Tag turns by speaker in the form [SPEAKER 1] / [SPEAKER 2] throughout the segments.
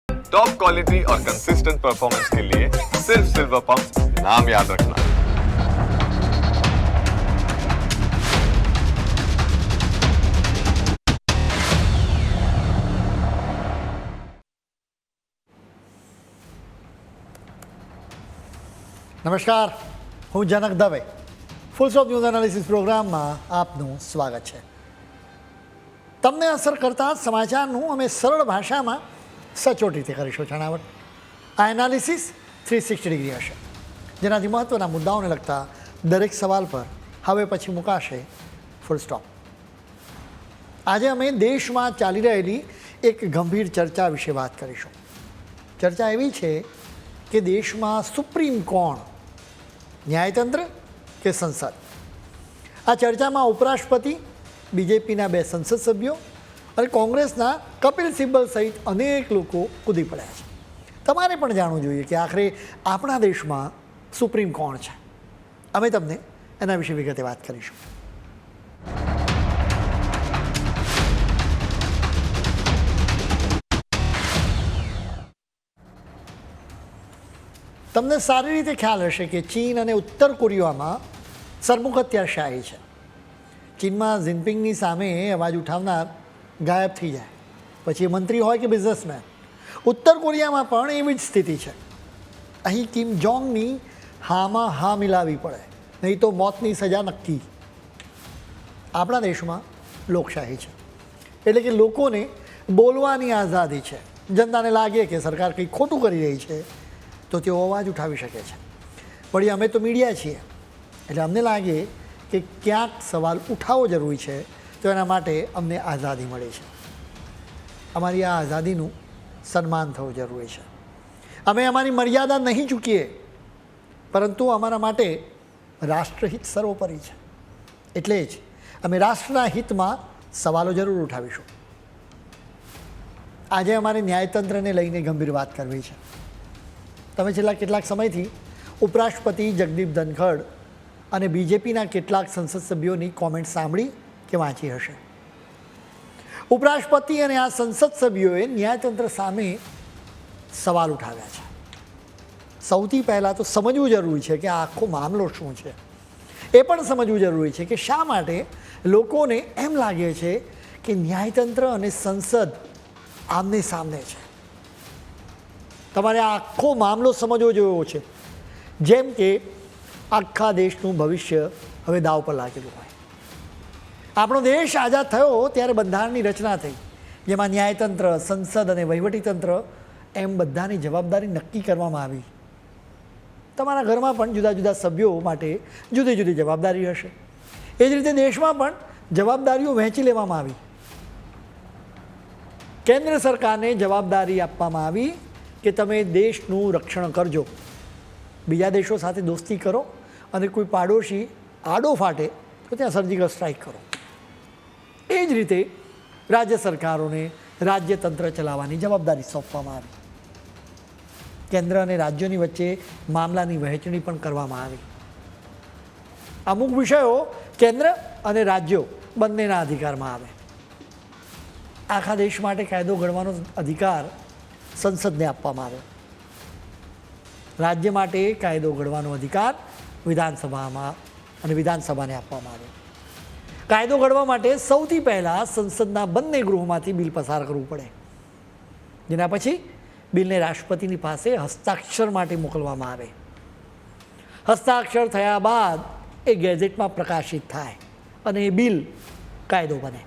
[SPEAKER 1] Top quality और consistent performance के लिए सिर्फ सिल्वर पंप नाम याद रखना।
[SPEAKER 2] નમસ્કાર, હું Janak Dave. Full stop news analysis પ્રોગ્રામમાં આપનું સ્વાગત છે. તમને અસર કરતા સમાચારનું અમે સરળ ભાષામાં સચોટ રીતે કરીશું જણાવટ. આ એનાલિસિસ 360 ડિગ્રી હશે, જેનાથી મહત્ત્વના મુદ્દાઓને લગતા દરેક સવાલ પર હવે પછી મુકાશે ફૂલ સ્ટોપ. આજે અમે દેશમાં ચાલી રહેલી એક ગંભીર ચર્ચા વિશે વાત કરીશું. ચર્ચા એવી છે કે દેશમાં સુપ્રીમ કોણ, ન્યાયતંત્ર કે સંસદ? આ ચર્ચામાં ઉપરાષ્ટ્રપતિ, બીજેપીના 2 સંસદ સભ્યો અને કોંગ્રેસના કપિલ સિબ્બલ સહિત અનેક લોકો કૂદી પડ્યા છે. તમારે પણ જાણવું જોઈએ કે આખરે આપણા દેશમાં સુપ્રીમ કોણ છે. અમે તમને એના વિશે વિગતે વાત કરીશું. તમને સારી રીતે ખ્યાલ હશે કે ચીન અને ઉત્તર કોરિયામાં સરમુખ હત્યાશાહી છે. ચીનમાં જિનપિંગની સામે અવાજ ઉઠાવનાર ગાયબ થઈ જાય, પછી એ મંત્રી હોય કે બિઝનેસમેન. ઉત્તર કોરિયામાં પણ એવી જ સ્થિતિ છે. અહીં કિમ જોંગની હામાં હા મિલાવી પડે, નહીં તો મોતની સજા નક્કી. આપણા દેશમાં લોકશાહી છે, એટલે કે લોકોને બોલવાની આઝાદી છે. જનતાને લાગે કે સરકાર કંઈ ખોટું કરી રહી છે તો તેઓ અવાજ ઉઠાવી શકે છે. વળી અમે તો મીડિયા છીએ, એટલે અમને લાગે કે ક્યાંક સવાલ ઉઠાવવો જરૂરી છે, તો એના માટે અમને આઝાદી મળી છે. અમારી આ આઝાદીનું સન્માન થવું જરૂરી છે. અમે અમારી મર્યાદા નહીં ચૂકીએ, પરંતુ અમારા માટે રાષ્ટ્રહિત સર્વોપરી છે. એટલે જ અમે રાષ્ટ્રના હિતમાં સવાલો જરૂર ઉઠાવીશું. આજે અમારે ન્યાયતંત્રને લઈને ગંભીર વાત કરવી છે. તમે છેલ્લા કેટલાક સમયથી ઉપરાષ્ટ્રપતિ જગદીપ ધનખડ અને બીજેપીના કેટલાક સંસદ સભ્યોની કોમેન્ટ સાંભળી કે વાંચી હશે. ઉપરાષ્ટ્રપતિ અને આ સંસદ સભ્યોએ ન્યાયતંત્ર સામે સવાલ ઉઠાવ્યા છે. સૌથી પહેલાં તો સમજવું જરૂરી છે કે આ આખો મામલો શું છે. એ પણ સમજવું જરૂરી છે કે શા માટે લોકોને એમ લાગે છે કે ન્યાયતંત્ર અને સંસદ આમને સામને છે. તમારે આ આખો મામલો સમજવો જોયો છે, જેમ કે આખા દેશનું ભવિષ્ય હવે દાવ પર લાગેલું હોય. આપણો દેશ આઝાદ થયો ત્યારે બંધારણની રચના થઈ, જેમાં ન્યાયતંત્ર, સંસદ અને વહીવટીતંત્ર એમ બધાની જવાબદારી નક્કી કરવામાં આવી. તમારા ઘરમાં પણ જુદા જુદા સભ્યો માટે જુદી જુદી જવાબદારી હશે. એ જ રીતે દેશમાં પણ જવાબદારીઓ વહેંચી લેવામાં આવી. કેન્દ્ર સરકારને જવાબદારી આપવામાં આવી કે તમે દેશનું રક્ષણ કરજો, બીજા દેશો સાથે દોસ્તી કરો અને કોઈ પાડોશી આડો ફાટે તો ત્યાં સર્જિકલ સ્ટ્રાઇક કરો. એ જ રીતે રાજ્ય સરકારોને રાજ્યતંત્ર ચલાવવાની જવાબદારી સોંપવામાં આવી. કેન્દ્ર અને રાજ્યોની વચ્ચે મામલાની વહેંચણી પણ કરવામાં આવી. અમુક વિષયો કેન્દ્ર અને રાજ્યો બંનેના અધિકારમાં આવે. આખા દેશ માટે કાયદો ઘડવાનો અધિકાર સંસદને આપવામાં આવ્યો. રાજ્ય માટે કાયદો ઘડવાનો અધિકાર વિધાનસભામાં અને વિધાનસભાને આપવામાં આવ્યો. કાયદો ઘડવા માટે સૌથી પહેલાં સંસદના બંને ગૃહોમાંથી બિલ પસાર કરવું પડે, જેના પછી બિલને રાષ્ટ્રપતિની પાસે હસ્તાક્ષર માટે મોકલવામાં આવે. હસ્તાક્ષર થયા બાદ એ ગેઝેટમાં પ્રકાશિત થાય અને એ બિલ કાયદો બને.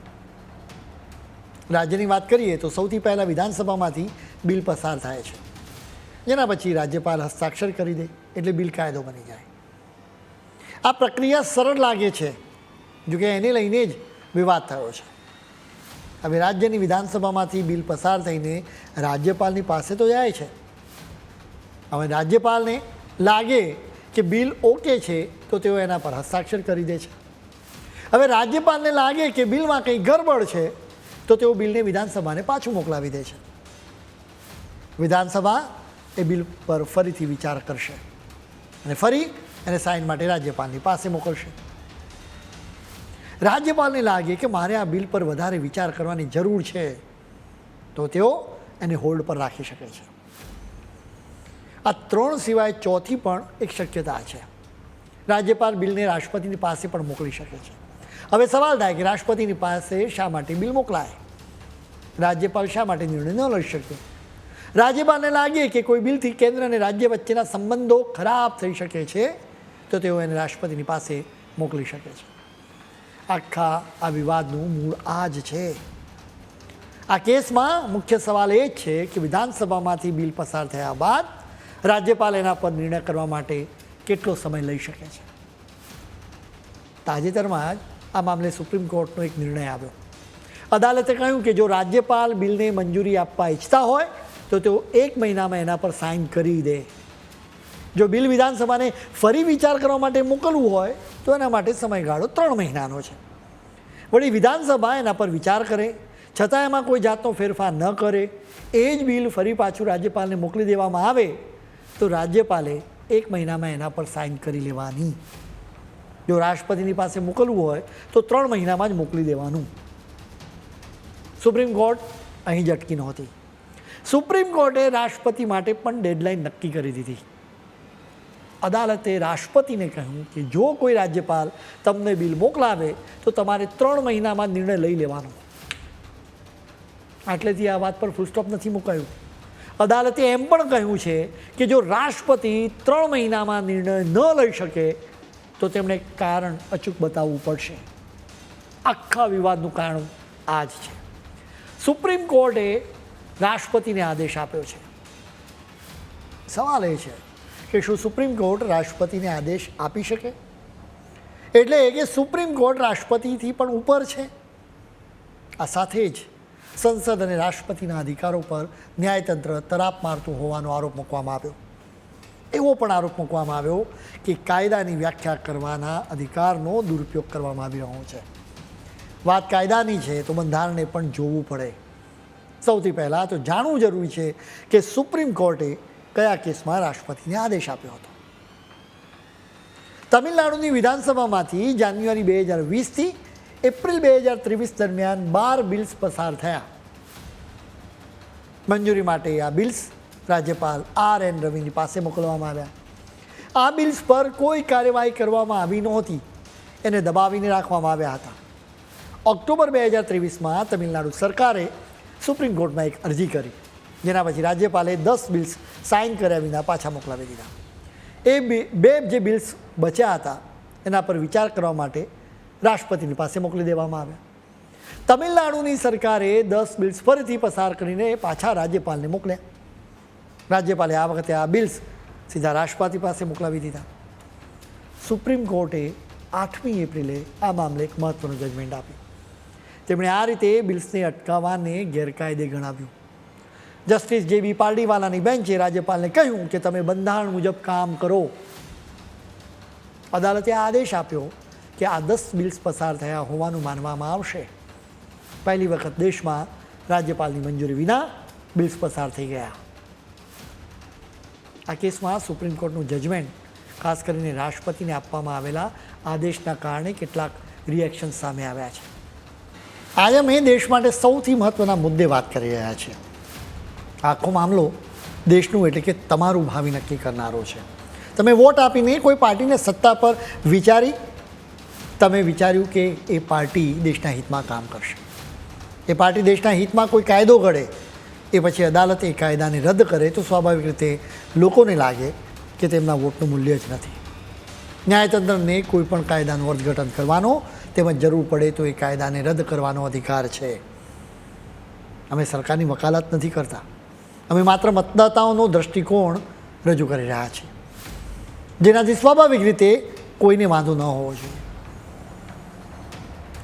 [SPEAKER 2] રાજ્યની વાત કરીએ તો સૌથી પહેલાં વિધાનસભામાંથી બિલ પસાર થાય છે, જેના પછી રાજ્યપાલ હસ્તાક્ષર કરી દે એટલે બિલ કાયદો બની જાય. આ પ્રક્રિયા સરળ લાગે છે, જોકે એને લઈને જ વિવાદ થયો છે. હવે રાજ્યની વિધાનસભામાંથી બિલ પસાર થઈને રાજ્યપાલની પાસે તો જાય છે. હવે રાજ્યપાલને લાગે કે બિલ ઓકે છે તો તેઓ એના પર હસ્તાક્ષર કરી દે છે. હવે રાજ્યપાલને લાગે કે બિલમાં કંઈ ગરબડ છે તો તેઓ બિલને વિધાનસભાને પાછું મોકલાવી દે છે. વિધાનસભા એ બિલ પર ફરીથી વિચાર કરશે અને ફરી એને સાઇન માટે રાજ્યપાલની પાસે મોકલશે. રાજ્યપાલને લાગે કે મારે આ બિલ પર વધારે વિચાર કરવાની જરૂર છે તો તેઓ એને હોલ્ડ પર રાખી શકે છે. આ ત્રણ સિવાય ચોથી પણ એક શક્યતા છે. રાજ્યપાલ બિલને રાષ્ટ્રપતિની પાસે પણ મોકલી શકે છે. હવે સવાલ થાય કે રાષ્ટ્રપતિની પાસે શા માટે બિલ મોકલાય? રાજ્યપાલ શા માટે નિર્ણય ન લઈ શકે? રાજ્યપાલને લાગે કે કોઈ બિલથી કેન્દ્ર અને રાજ્ય વચ્ચેના સંબંધો ખરાબ થઈ શકે છે તો તેઓ એને રાષ્ટ્રપતિની પાસે મોકલી શકે છે. આખા આ વિવાદનું મૂળ આ જ છે. આ કેસમાં મુખ્ય સવાલ એ જ છે કે વિધાનસભામાંથી બિલ પસાર થયા બાદ રાજ્યપાલ એના પર નિર્ણય કરવા માટે કેટલો સમય લઈ શકે છે. તાજેતરમાં જ આ મામલે સુપ્રીમ કોર્ટનો એક નિર્ણય આવ્યો. અદાલતે કહ્યું કે જો રાજ્યપાલ બિલને મંજૂરી આપવા ઈચ્છતા હોય તો તેઓ 1 મહિનામાં એના પર સાઇન કરી દે. જો બિલ વિધાનસભાને ફરી વિચાર કરવા માટે મોકલવું હોય તો એના માટે સમયગાળો 3 મહિનાનો છે. વળી વિધાનસભા એના પર વિચાર કરે છતાં એમાં કોઈ જાતનો ફેરફાર ન કરે, એ જ બિલ ફરી પાછું રાજ્યપાલને મોકલી દેવામાં આવે તો રાજ્યપાલે 1 મહિનામાં એના પર સાઇન કરી લેવાની. જો રાષ્ટ્રપતિની પાસે મોકલવું હોય તો 3 મહિનામાં જ મોકલી દેવાનું. સુપ્રીમ કોર્ટ અહીં જ અટકી નહોતી. સુપ્રીમ કોર્ટે રાષ્ટ્રપતિ માટે પણ ડેડલાઇન નક્કી કરી દીધી. અદાલતે રાષ્ટ્રપતિને કહ્યું કે જો કોઈ રાજ્યપાલ તમને બિલ મોકલાવે તો તમારે 3 મહિનામાં નિર્ણય લઈ લેવાનો. આટલેથી આ વાત પર ફૂલ સ્ટોપ નથી મુકાયું. અદાલતે એમ પણ કહ્યું છે કે જો રાષ્ટ્રપતિ 3 મહિનામાં નિર્ણય ન લઈ શકે તો તેમણે કારણ અચૂક બતાવવું પડશે. આખા વિવાદનું કારણ આ જ છે. સુપ્રીમ કોર્ટે રાષ્ટ્રપતિને આદેશ આપ્યો છે. સવાલ એ છે કે શું સુપ્રીમ કોર્ટ રાષ્ટ્રપતિને આદેશ આપી શકે? એટલે કે સુપ્રીમ કોર્ટ રાષ્ટ્રપતિથી પણ ઉપર છે. આ સાથે જ સંસદ અને રાષ્ટ્રપતિના અધિકારો પર ન્યાયતંત્ર તરાપ મારતું હોવાનો આરોપ મૂકવામાં આવ્યો. એવો પણ આરોપ મૂકવામાં આવ્યો કે કાયદાની વ્યાખ્યા કરવાના અધિકારનો દુરુપયોગ કરવામાં આવી રહ્યો છે. વાત કાયદાની છે તો બંધારણને પણ જોવું પડે. સૌથી પહેલાં તો જાણવું જરૂરી છે કે સુપ્રીમ કોર્ટે કયા કેસમાં રાષ્ટ્રપતિને આદેશ આપ્યો હતો. તમિલનાડુની વિધાનસભામાંથી જાન્યુઆરી 2020થી એપ્રિલ 2023 દરમિયાન 12 બિલ્સ પસાર થયા. મંજૂરી માટે આ બિલ્સ રાજ્યપાલ RN રવિની પાસે મોકલવામાં આવ્યા. આ બિલ્સ પર કોઈ કાર્યવાહી કરવામાં આવી નહોતી, એને દબાવીને રાખવામાં આવ્યા હતા. ઓક્ટોબર 2023માં તમિલનાડુ સરકારે સુપ્રીમ કોર્ટમાં એક અરજી કરી, જેના પછી રાજ્યપાલે 10 બિલ્સ સાઇન કર્યા વિના પાછા મોકલાવી દીધા. એ બે જે બિલ્સ બચ્યા હતા એના પર વિચાર કરવા માટે રાષ્ટ્રપતિની પાસે મોકલી દેવામાં આવ્યા. તમિલનાડુની સરકારે 10 બિલ્સ ફરીથી પસાર કરીને પાછા રાજ્યપાલને મોકલ્યા. રાજ્યપાલે આ વખતે આ બિલ્સ સીધા રાષ્ટ્રપતિ પાસે મોકલાવી દીધા. સુપ્રીમ કોર્ટે 8મી એપ્રિલે આ મામલે એક મહત્વનું જજમેન્ટ આપ્યું. તેમણે આ રીતે બિલ્સને અટકાવવાને ગેરકાયદે ગણાવ્યું. જસ્ટિસ JB પાર્ડીવાલાની બેન્ચે રાજ્યપાલને કહ્યું કે તમે બંધારણ મુજબ કામ કરો. અદાલતે આદેશ આપ્યો કે આ 10 બિલ્સ પસાર થયા હોવાનું માનવામાં આવશે. પહેલી વખત દેશમાં રાજ્યપાલની મંજૂરી વિના બિલ્સ પસાર થઈ ગયા. આ કેસમાં સુપ્રીમ કોર્ટનું જજમેન્ટ ખાસ કરીને રાષ્ટ્રપતિને આપવામાં આવેલા આદેશના કારણે કેટલાક રિએક્શન સામે આવ્યા છે. આજે અમે દેશ માટે સૌથી મહત્ત્વના મુદ્દે વાત કરી રહ્યા છીએ. આખો મામલો દેશનું એટલે કે તમારું ભાવિ નક્કી કરનારો છે. તમે વોટ આપીને કોઈ પાર્ટીને સત્તા પર તમે વિચાર્યું કે એ પાર્ટી દેશના હિતમાં કામ કરશે. એ પાર્ટી દેશના હિતમાં કોઈ કાયદો ઘડે, એ પછી અદાલત એ કાયદાને રદ કરે તો સ્વાભાવિક રીતે લોકોને લાગે કે તેમના વોટનું મૂલ્ય જ નથી. ન્યાયતંત્રને કોઈ પણ કાયદાનું અર્થઘટન કરવાનો તેમજ જરૂર પડે તો એ કાયદાને રદ કરવાનો અધિકાર છે. અમે સરકારની વકાલત નથી કરતા, અમે માત્ર મતદાતાઓનો દૃષ્ટિકોણ રજૂ કરી રહ્યા છીએ, જેનાથી સ્વાભાવિક રીતે કોઈને વાંધો ન હોવો જોઈએ.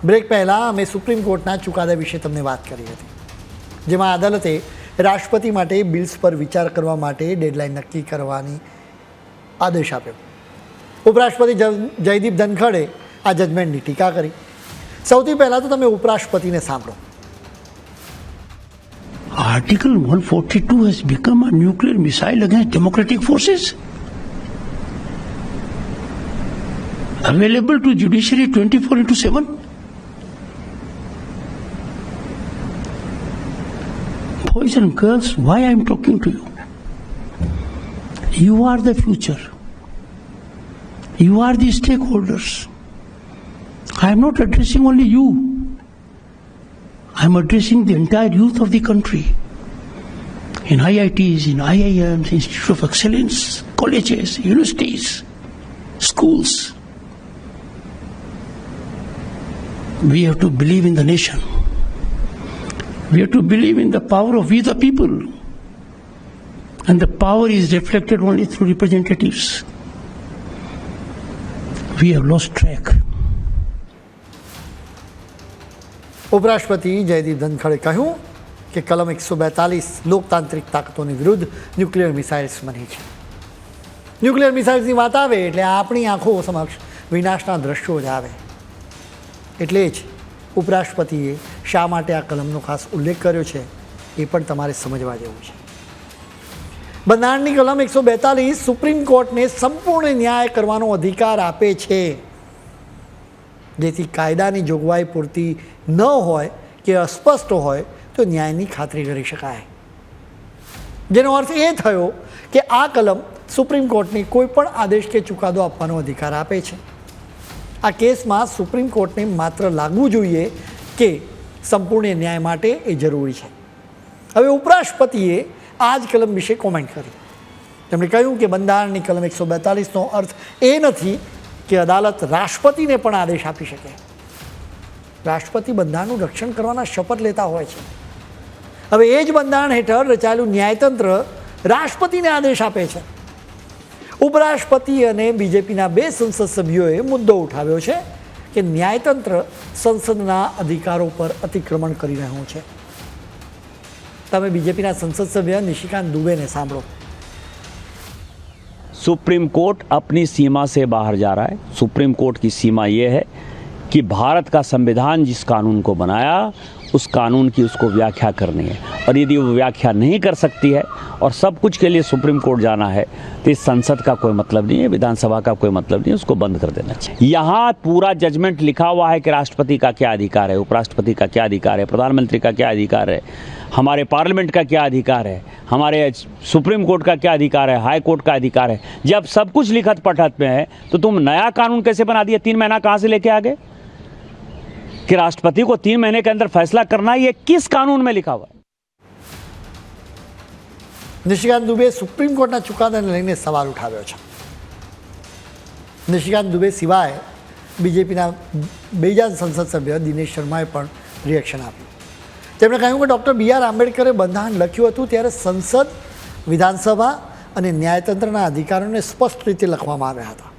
[SPEAKER 2] બ્રેક પહેલાં અમે સુપ્રીમ કોર્ટના ચુકાદા વિશે તમને વાત કરી હતી, જેમાં અદાલતે રાષ્ટ્રપતિ માટે બિલ્સ પર વિચાર કરવા માટે ડેડલાઇન નક્કી કરવાની આદેશ આપ્યો. ઉપરાષ્ટ્રપતિ જયદીપ ધનખડે આ જજમેન્ટની ટીકા કરી. સૌથી પહેલાં તો તમે ઉપરાષ્ટ્રપતિને સાંભળો.
[SPEAKER 3] Article 142 has become a nuclear missile against democratic forces. Available to judiciary 24/7. boys and girls, why I am talking to you. You are the future. You are the stakeholders. I am not addressing only you. I am addressing the entire youth of the country. In IITs, in IIMs, Institute of Excellence, colleges, universities, schools. We have to believe in the nation. We have to believe in the power of we the people. And the power is reflected only through representatives. We have lost track.
[SPEAKER 2] ઉપરાષ્ટ્રપતિ જયદીપ ધનખડે કહ્યું કે કલમ 142 લોકતાંત્રિક તાકાતોની વિરુદ્ધ nuclear missiles બની છે. Nuclear મિસાઇલ્સની વાત આવે એટલે આપણી આંખો સમક્ષ વિનાશના દ્રશ્યો જ આવે. એટલે જ ઉપરાષ્ટ્રપતિએ શા માટે આ કલમનો ખાસ ઉલ્લેખ કર્યો છે એ પણ તમારે સમજવા જેવું છે. બંધારણની કલમ 142 સુપ્રીમ કોર્ટને સંપૂર્ણ ન્યાય કરવાનો અધિકાર આપે છે, જેથી કાયદાની જોગવાઈ પૂરતી ન હોય કે અસ્પષ્ટ હોય તો ન્યાયની ખાતરી કરી શકાય. જેનો અર્થ એ થયો કે આ કલમ સુપ્રીમ કોર્ટને કોઈ પણ આદેશ કે ચુકાદો આપવાનો અધિકાર આપે છે. આ કેસમાં સુપ્રીમ કોર્ટને માત્ર લાગવું જોઈએ કે સંપૂર્ણ ન્યાય માટે એ જરૂરી છે. હવે ઉપરાષ્ટ્રપતિએ આ જ કલમ વિશે કોમેન્ટ કરી. તેમણે કહ્યું કે બંધારણની કલમ 142નો અર્થ એ નથી કે અદાલત રાષ્ટ્રપતિને પણ આદેશ આપી શકે. રાષ્ટ્રપતિ બંધારણનું રક્ષણ કરવાના શપથ લેતા હોય છે. હવે એ જ બંધારણ હેઠળ રચાયેલું ન્યાયતંત્ર રાષ્ટ્રપતિને આદેશ આપે છે. ઉપરાષ્ટ્રપતિ અને બીજેપીના 2 સંસદ સભ્યોએ મુદ્દો ઉઠાવ્યો છે કે ન્યાયતંત્ર સંસદના અધિકારો પર અતિક્રમણ કરી રહ્યું છે. તમે બીજેપીના સંસદ સભ્ય નિશિકાંત दुबे સાંભળો.
[SPEAKER 4] सुप्रीम कोर्ट अपनी सीमा से बाहर जा रहा है. सुप्रीम कोर्ट की सीमा ये है कि भारत का संविधान जिस कानून को बनाया उस कानून की उसको व्याख्या करनी है, और यदि वो व्याख्या नहीं कर सकती है और सब कुछ के लिए सुप्रीम कोर्ट जाना है तो इस संसद का कोई मतलब नहीं है, विधानसभा का कोई मतलब नहीं है, उसको बंद कर देना चाहिए. यहाँ पूरा जजमेंट लिखा हुआ है कि राष्ट्रपति का क्या अधिकार है, उपराष्ट्रपति का क्या अधिकार है, प्रधानमंत्री का क्या अधिकार है, हमारे पार्लियामेंट का क्या अधिकार है, हमारे सुप्रीम कोर्ट का क्या अधिकार है, हाई कोर्ट का अधिकार है. जब सब कुछ लिखत पढ़त में है तो तुम नया कानून कैसे बना दिया? 3 महीना कहाँ से लेके आ गए कि राष्ट्रपति को 3 महीने के अंदर फैसला करना है? ये किस कानून में लिखा हुआ है?
[SPEAKER 2] નિશિકાંત દુબે સુપ્રીમ કોર્ટના ચુકાદાને લઈને સવાલ ઉઠાવ્યો છે. નિશિકાંત દુબે સિવાય બીજેપીના બીજા સંસદ સભ્ય દિનેશ શર્માએ પણ રિએક્શન આપ્યું. તેમણે કહ્યું કે ડૉક્ટર BR આંબેડકરે બંધારણ લખ્યું હતું ત્યારે સંસદ, વિધાનસભા અને ન્યાયતંત્રના અધિકારોને સ્પષ્ટ રીતે લખવામાં આવ્યા હતા.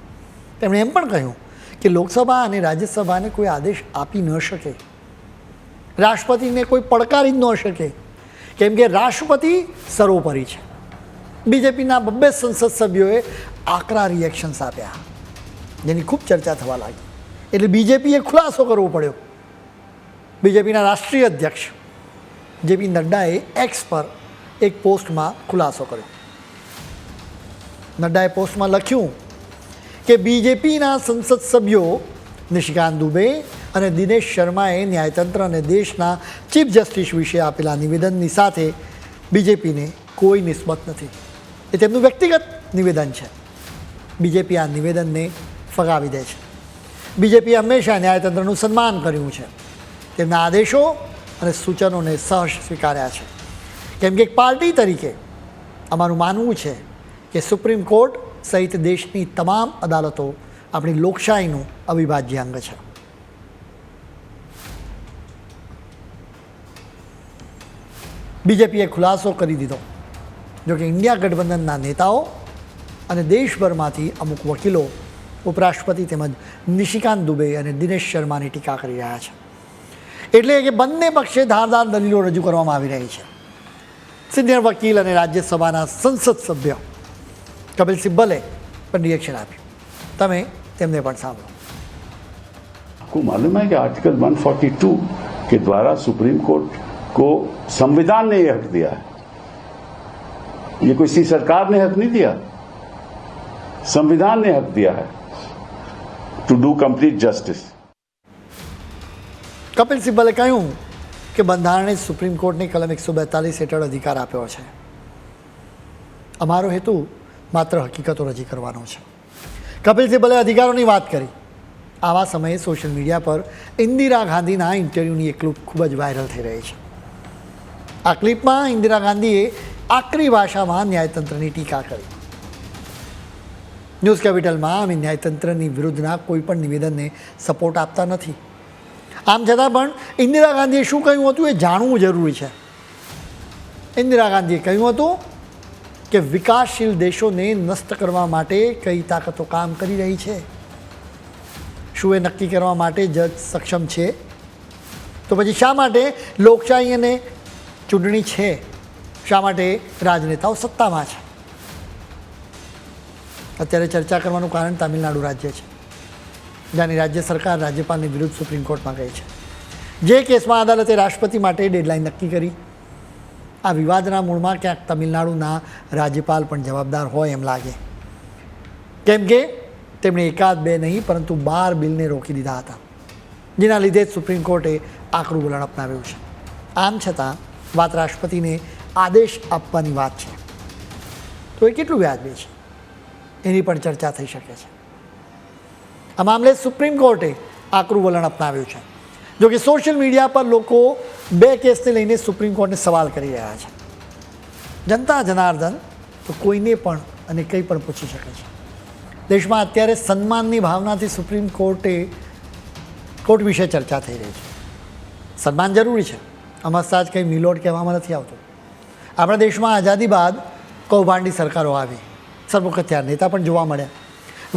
[SPEAKER 2] તેમણે એમ પણ કહ્યું કે લોકસભા અને રાજ્યસભાને કોઈ આદેશ આપી ન શકે, રાષ્ટ્રપતિને કોઈ પડકારી જ ન શકે, કેમ કે રાષ્ટ્રપતિ સર્વોપરી છે. બીજેપીના 2 સંસદ સભ્યોએ આકરા રિએક્શન્સ આપ્યા, જેની ખૂબ ચર્ચા થવા લાગી. એટલે બીજેપીએ ખુલાસો કરવો પડ્યો. બીજેપીના રાષ્ટ્રીય અધ્યક્ષ JP નડ્ડાએ એક્સ પર એક પોસ્ટમાં ખુલાસો કર્યો. નડ્ડાએ પોસ્ટમાં લખ્યું કે બીજેપીના સંસદ સભ્યો નિશિકાંત દુબે અને દિનેશ શર્માએ ન્યાયતંત્ર અને દેશના ચીફ જસ્ટિસ વિશે આપેલા નિવેદનની સાથે બીજેપીને કોઈ નિસ્બત નથી. એ તેમનું વ્યક્તિગત નિવેદન છે. બીજેપી આ નિવેદનને ફગાવી દે છે. બીજેપીએ હંમેશા ન્યાયતંત્રનું સન્માન કર્યું છે. તેમના આદેશો અને સૂચનોને સહર્ષ સ્વીકાર્યા છે, કેમ કે એક પાર્ટી તરીકે અમારું માનવું છે કે સુપ્રીમ કોર્ટ સહિત દેશની તમામ અદાલતો આપણી લોકશાહીનું અવિભાજ્ય અંગ છે. બીજેપીએ ખુલાસો કરી દીધો. જોકે ઇન્ડિયા ગઠબંધનના નેતાઓ અને દેશભરમાંથી અમુક વકીલો ઉપરાષ્ટ્રપતિ તેમજ નિશિકાંત દુબે અને દિનેશ શર્માની ટીકા કરી રહ્યા છે. એટલે કે બંને પક્ષે ધારદાર દલીલો રજૂ કરવામાં આવી રહી છે. સિનિયર વકીલ અને રાજ્યસભાના સંસદ સભ્ય કપિલ સિબ્બલે પણ રિએક્શન આપ્યું. તમે તેમને પણ સાંભળો.
[SPEAKER 5] आपको मालूम है कि आर्टिकल 142 के द्वारा सुप्रीम कोर्ट को संविधान ने यह हक दिया है. ये कोई सी सरकार ने हक नहीं दिया, संविधान ने हक दिया है to do complete justice.
[SPEAKER 2] Kapil સિબ્બલે કહ્યું કે બંધારણે સુપ્રીમ કોર્ટને કલમ 142 હેઠળ અધિકાર આપ્યો છે. અમારો હેતુ માત્ર હકીકતો રજૂ કરવાનો છે. કપિલ સિબ્બલે અધિકારોની વાત કરી. આવા સમયે સોશિયલ મીડિયા પર ઇન્દિરા ગાંધીના ઇન્ટરવ્યૂની એક ક્લિપ ખૂબ જ વાયરલ થઈ રહી છે. આ ક્લિપમાં ઇન્દિરા ગાંધીએ આકરી ભાષામાં ન્યાયતંત્રની ટીકા કરી. ન્યૂઝ કેપિટલમાં અમે ન્યાયતંત્રની વિરુદ્ધના કોઈ પણ નિવેદનને સપોર્ટ આપતા નથી. આમ છતાં પણ ઇન્દિરા ગાંધીએ શું કહ્યું હતું એ જાણવું જરૂરી છે. ઇન્દિરા ગાંધીએ કહ્યું હતું કે વિકાસશીલ દેશોને નષ્ટ કરવા માટે કઈ તાકાતો કામ કરી રહી છે. શું એ નક્કી કરવા માટે જજ સક્ષમ છે? તો પછી શા માટે લોકશાહી અને ચૂંટણી છે? શા માટે રાજનેતાઓ સત્તામાં છે? અત્યારે ચર્ચા કરવાનું કારણ તામિલનાડુ રાજ્ય છે, જ્યાંની રાજ્ય સરકાર રાજ્યપાલની વિરુદ્ધ સુપ્રીમ કોર્ટમાં ગઈ છે. જે કેસમાં અદાલતે રાષ્ટ્રપતિ માટે ડેડલાઇન નક્કી કરી. આ વિવાદના મૂળમાં ક્યાંક તમિલનાડુના રાજ્યપાલ પણ જવાબદાર હોય એમ લાગે, કેમ કે તેમણે એકાદ બે નહીં પરંતુ 12 બિલને રોકી દીધા હતા, જેના લીધે જ સુપ્રીમ કોર્ટે આકરું વલણ અપનાવ્યું છે. આમ છતાં વાત રાષ્ટ્રપતિને આદેશ આપવાની વાત છે, તો એ કેટલું વ્યાજબી છે એની પણ ચર્ચા થઈ શકે છે. આ મામલે સુપ્રીમ કોર્ટે આકરું વલણ અપનાવ્યું છે. જો કે સોશિયલ મીડિયા પર લોકો 2 કેસને લઈને સુપ્રીમ કોર્ટને સવાલ કરી રહ્યા છે. જનતા જનાર્દન તો કોઈને પણ અને કંઈ પણ પૂછી શકે છે. દેશમાં અત્યારે સન્માનની ભાવનાથી સુપ્રીમ કોર્ટ વિશે ચર્ચા થઈ રહી છે. સન્માન જરૂરી છે, અમસ્તા જ કંઈ મિલોટ કહેવામાં નથી આવતું. આપણા દેશમાં આઝાદી બાદ કૌભાંડી સરકારો આવી, સરમુખ હથિયાર નેતા પણ જોવા મળ્યા.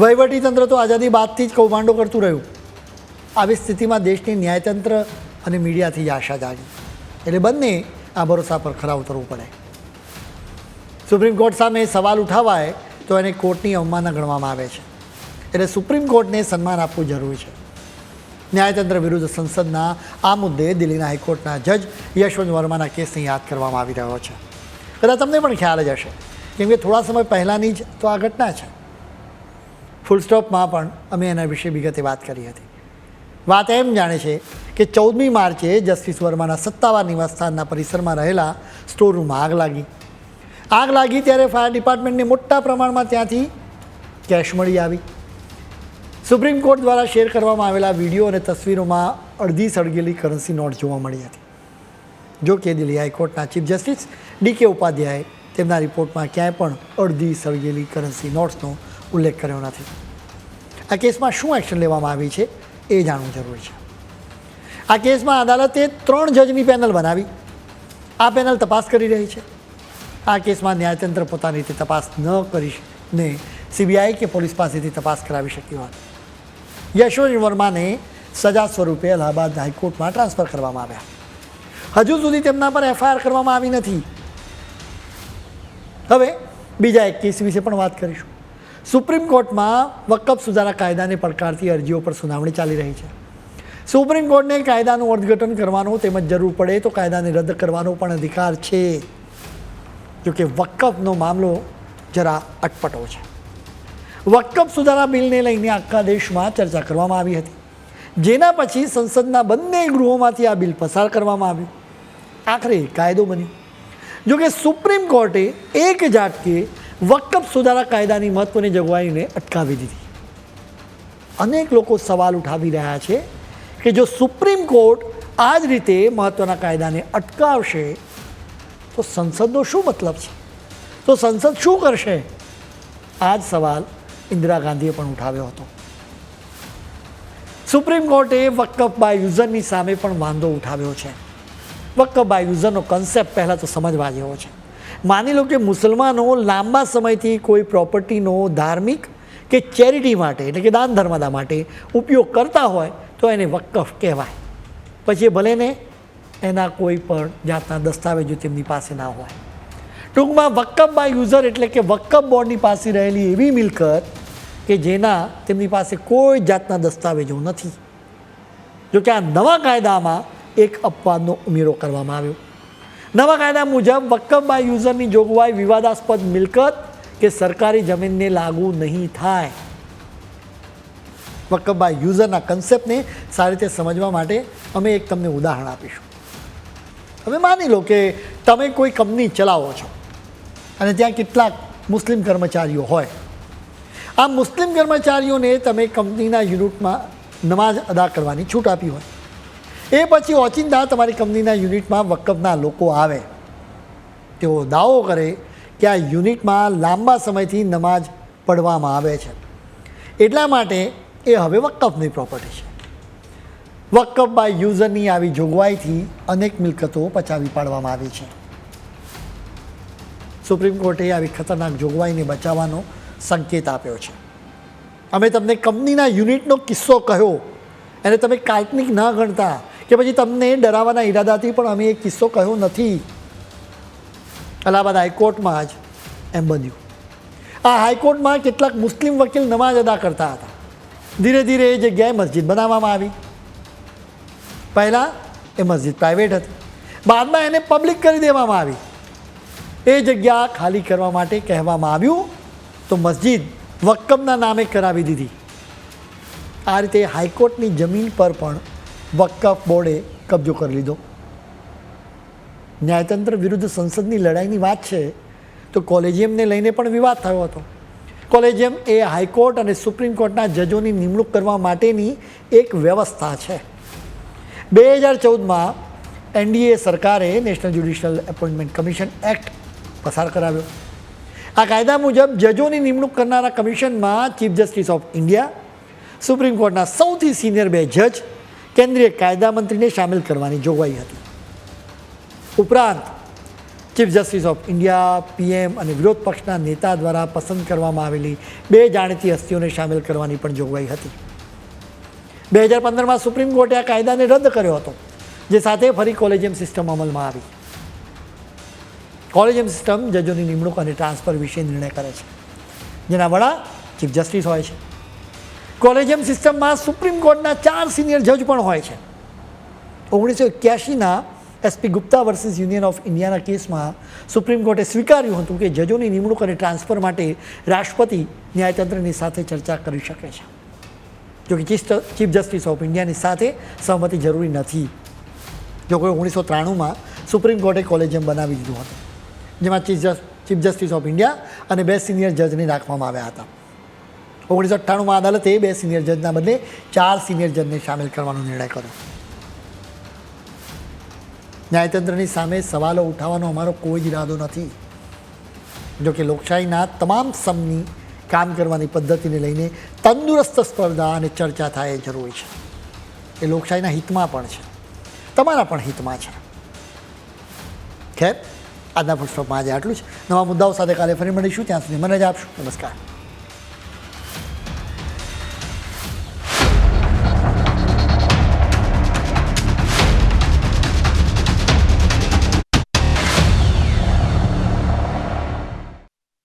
[SPEAKER 2] વહીવટીતંત્ર તો આઝાદી બાદથી જ કૌભાંડો કરતું રહ્યું. આવી સ્થિતિમાં દેશની ન્યાયતંત્ર અને મીડિયાથી જ આશા જાગી. એટલે બંને આ ભરોસા પર ખરા ઉતરવું પડે. સુપ્રીમ કોર્ટ સામે સવાલ ઉઠાવાય તો એને કોર્ટની અવમાનના ગણવામાં આવે છે. એટલે સુપ્રીમ કોર્ટને સન્માન આપવું જરૂરી છે. ન્યાયતંત્ર વિરુદ્ધ સંસદના આ મુદ્દે દિલ્હીના હાઈકોર્ટના જજ યશવંત વર્માના કેસને યાદ કરવામાં આવી રહ્યો છે. કદાચ તમને પણ ખ્યાલ જ હશે, કેમ કે થોડા સમય પહેલાંની જ તો આ ઘટના છે. ફૂલ સ્ટોપમાં પણ અમે એના વિશે વિગતે વાત કરી હતી. વાત એમ જાણે છે કે 14મી માર્ચે જસ્ટિસ વર્માના સત્તાવાર નિવાસસ્થાનના પરિસરમાં રહેલા સ્ટોરરૂમમાં આગ લાગી ત્યારે ફાયર ડિપાર્ટમેન્ટને મોટા પ્રમાણમાં ત્યાંથી કેશ મળી આવી. સુપ્રીમ કોર્ટ દ્વારા શેર કરવામાં આવેલા વિડીયો અને તસવીરોમાં અડધી સળગેલી કરન્સી નોટ જોવા મળી હતી. જો કે દિલ્હી હાઈકોર્ટના ચીફ જસ્ટિસ ડી.કે. ઉપાધ્યાયે તેમના રિપોર્ટમાં ક્યાંય પણ અડધી સળગેલી કરન્સી નોટ્સનો ઉલ્લેખ કર્યો નથી. આ કેસમાં શું એક્શન લેવામાં આવી છે એ જાણવું જરૂરી છે. આ કેસમાં અદાલતે 3 જજની પેનલ બનાવી. આ પેનલ તપાસ કરી રહી છે. આ કેસમાં ન્યાયતંત્ર પોતાની રીતે તપાસ ન કરીને સીબીઆઈ કે પોલીસ પાસેથી તપાસ કરાવી શકી હોત. યશવંત વર્માને સજા સ્વરૂપે અલ્હાબાદ હાઈકોર્ટમાં ટ્રાન્સફર કરવામાં આવ્યા. હજુ સુધી તેમના પર એફઆઈઆર કરવામાં આવી નથી. હવે બીજા એક કેસ વિશે પણ વાત કરીશું. સુપ્રીમ કોર્ટમાં વકફ સુધારા કાયદાને પડકારતી અરજીઓ પર સુનાવણી ચાલી રહી છે. સુપ્રીમ કોર્ટને કાયદાનું અર્થઘટન કરવાનો તેમજ જરૂર પડે તો કાયદાને રદ કરવાનો પણ અધિકાર છે. જોકે વકફનો મામલો જરા અટપટો છે. વકફ સુધારા બિલને લઈને આખા દેશમાં ચર્ચા કરવામાં આવી હતી, જેના પછી સંસદના બંને ગૃહોમાંથી આ બિલ પસાર કરવામાં આવ્યું. આખરે કાયદો બન્યો. જોકે સુપ્રીમ કોર્ટે એક ઝાટકે વકફ સુધારા કાયદાની મહત્વની જોગવાઈને અટકાવી દીધી. અનેક લોકો સવાલ ઉઠાવી રહ્યા છે કે જો સુપ્રીમ કોર્ટ આ જ રીતે મહત્વના કાયદાને અટકાવશે તો સંસદનો શું મતલબ છે? તો સંસદ શું કરશે? આ જ સવાલ ઇન્દિરા ગાંધીએ પણ ઉઠાવ્યો હતો. સુપ્રીમ કોર્ટે વકફ બાય યુઝરની સામે પણ વાંધો ઉઠાવ્યો છે. વકફ બાય યુઝરનો કન્સેપ્ટ પહેલાં તો સમજવા જેવો છે. માની લો કે મુસલમાનો લાંબા સમયથી કોઈ પ્રોપર્ટીનો ધાર્મિક કે ચેરિટી માટે એટલે કે દાન ધર્મદા માટે ઉપયોગ કરતા હોય તો એને વકફ કહેવાય. પછી ભલે ને એના કોઈ પણ જાતના દસ્તાવેજો તેમની પાસે ના હોય. ટૂંકમાં વકફ બાય યુઝર એટલે કે વકફ બોર્ડની પાસે રહેલી એવી મિલકત કે જેના તેમની પાસે કોઈ જાતના દસ્તાવેજો નથી. જોકે આ નવા કાયદામાં એક અપવાદનો ઉમેરો કરવામાં આવ્યો. નવા કાયદા મુજબ વકફ બાય યુઝરની જોગવાઈ વિવાદાસ્પદ મિલકત કે સરકારી જમીનને લાગુ નહીં થાય. વકફ બાય યુઝરના કન્સેપ્ટને સારી રીતે સમજવા માટે અમે એક તમને ઉદાહરણ આપીશું. હવે માની લો કે તમે કોઈ કંપની ચલાવો છો અને ત્યાં કેટલાક મુસ્લિમ કર્મચારીઓ હોય. આ મુસ્લિમ કર્મચારીઓને તમે કંપનીના યુનિટમાં નમાઝ અદા કરવાની છૂટ આપી હોય. એ પછી ઓચિંતા તમારી કંપનીના યુનિટમાં વકફના લોકો આવે, તેઓ દાવો કરે કે આ યુનિટમાં લાંબા સમયથી નમાઝ પઢવામાં આવે છે, એટલા માટે એ હવે વકફની પ્રોપર્ટી છે. વકફ બાય યુઝરની આવી જોગવાઈથી અનેક મિલકતો પચાવી પાડવામાં આવી છે. સુપ્રીમ કોર્ટે આવી ખતરનાક જોગવાઈને બચાવવાનો સંકેત આપ્યો છે. અમે તમને કંપનીના યુનિટનો કિસ્સો કહ્યો, એને તમે કાલ્પનિક ન ગણતા કે પછી તમને ડરાવવાના ઈરાદાથી પણ અમે એ કિસ્સો કહ્યો નથી. અલ્હાબાદ હાઈકોર્ટમાં જ એમ બન્યું. આ હાઈકોર્ટમાં કેટલાક મુસ્લિમ વકીલ નમાઝ અદા કરતા હતા. ધીરે ધીરે એ જગ્યાએ મસ્જિદ બનાવવામાં આવી. પહેલાં એ મસ્જિદ પ્રાઇવેટ હતી, બાદમાં એને પબ્લિક કરી દેવામાં આવી. એ જગ્યા ખાલી કરવા માટે કહેવામાં આવ્યું તો મસ્જિદ વકફના નામે કરાવી દીધી. આ રીતે હાઈકોર્ટની જમીન પર પણ વકફ બોર્ડે કબજો કરી લીધો. ન્યાયતંત્ર વિરુદ્ધ સંસદની લડાઈની વાત છે તો કોલેજિયમને લઈને પણ વિવાદ થયો હતો. કોલેજિયમ એ હાઈકોર્ટ અને સુપ્રીમ કોર્ટના જજોની નિમણૂક કરવા માટેની એક વ્યવસ્થા છે. 2014માં એનડીએ સરકારે national judicial appointment commission act પસાર કરાવ્યો. આ કાયદા મુજબ જજોની નિમણૂક કરનારા કમિશનમાં chief justice of India, supreme કોર્ટના સૌથી સિનિયર 2 જજ, કેન્દ્રીય કાયદા મંત્રીને સામેલ કરવાની જોગવાઈ હતી. ઉપરાંત chief justice of India, PM અને વિરોધ પક્ષના નેતા દ્વારા પસંદ કરવામાં આવેલી 2 જાણીતી હસ્તીઓને સામેલ કરવાની પણ જોગવાઈ હતી. 2015માં સુપ્રીમ કોર્ટે આ કાયદાને રદ કર્યો હતો, જે સાથે ફરી કોલેજિયમ સિસ્ટમ અમલમાં આવી. કોલેજિયમ સિસ્ટમ જજોની નિમણૂક અને ટ્રાન્સફર વિશે નિર્ણય કરે છે, જેના વડા ચીફ જસ્ટિસ હોય છે. કોલેજિયમ સિસ્ટમમાં સુપ્રીમ કોર્ટના 4 સિનિયર જજ પણ હોય છે. 1981ના SP Gupta versus union of ઇન્ડિયાના કેસમાં સુપ્રીમ કોર્ટે સ્વીકાર્યું હતું કે જજોની નિમણૂક અને ટ્રાન્સફર માટે રાષ્ટ્રપતિ ન્યાયતંત્રની સાથે ચર્ચા કરી શકે છે, જોકે ચીફ જસ્ટિસ ઓફ ઇન્ડિયાની સાથે સહમતિ જરૂરી નથી. જોકે 1993માં સુપ્રીમ કોર્ટે કોલેજિયમ બનાવી દીધું હતું, જેમાં ચીફ જસ્ટિસ ઓફ ઇન્ડિયા અને 2 સિનિયર જજને રાખવામાં આવ્યા હતા. 1998માં અદાલતે 2 સિનિયર જજના બદલે 4 સિનિયર જજને સામેલ કરવાનો નિર્ણય કર્યો. ન્યાયતંત્રની સામે સવાલો ઉઠાવવાનો અમારો કોઈ જ ઈરાદો નથી. જોકે લોકશાહીના તમામ સ્તંભની કામ કરવાની પદ્ધતિને લઈને તંદુરસ્ત સ્પર્ધા અને ચર્ચા થાય એ જરૂરી છે. એ લોકશાહીના હિતમાં પણ છે, તમારા પણ હિતમાં છે. ખેર, આજના ફૂટસ્ટોપમાં આજે આટલું જ. નવા મુદ્દાઓ સાથે કાલે ફરી મળીશું. ત્યાં સુધી મને રજા આપશો. નમસ્કાર.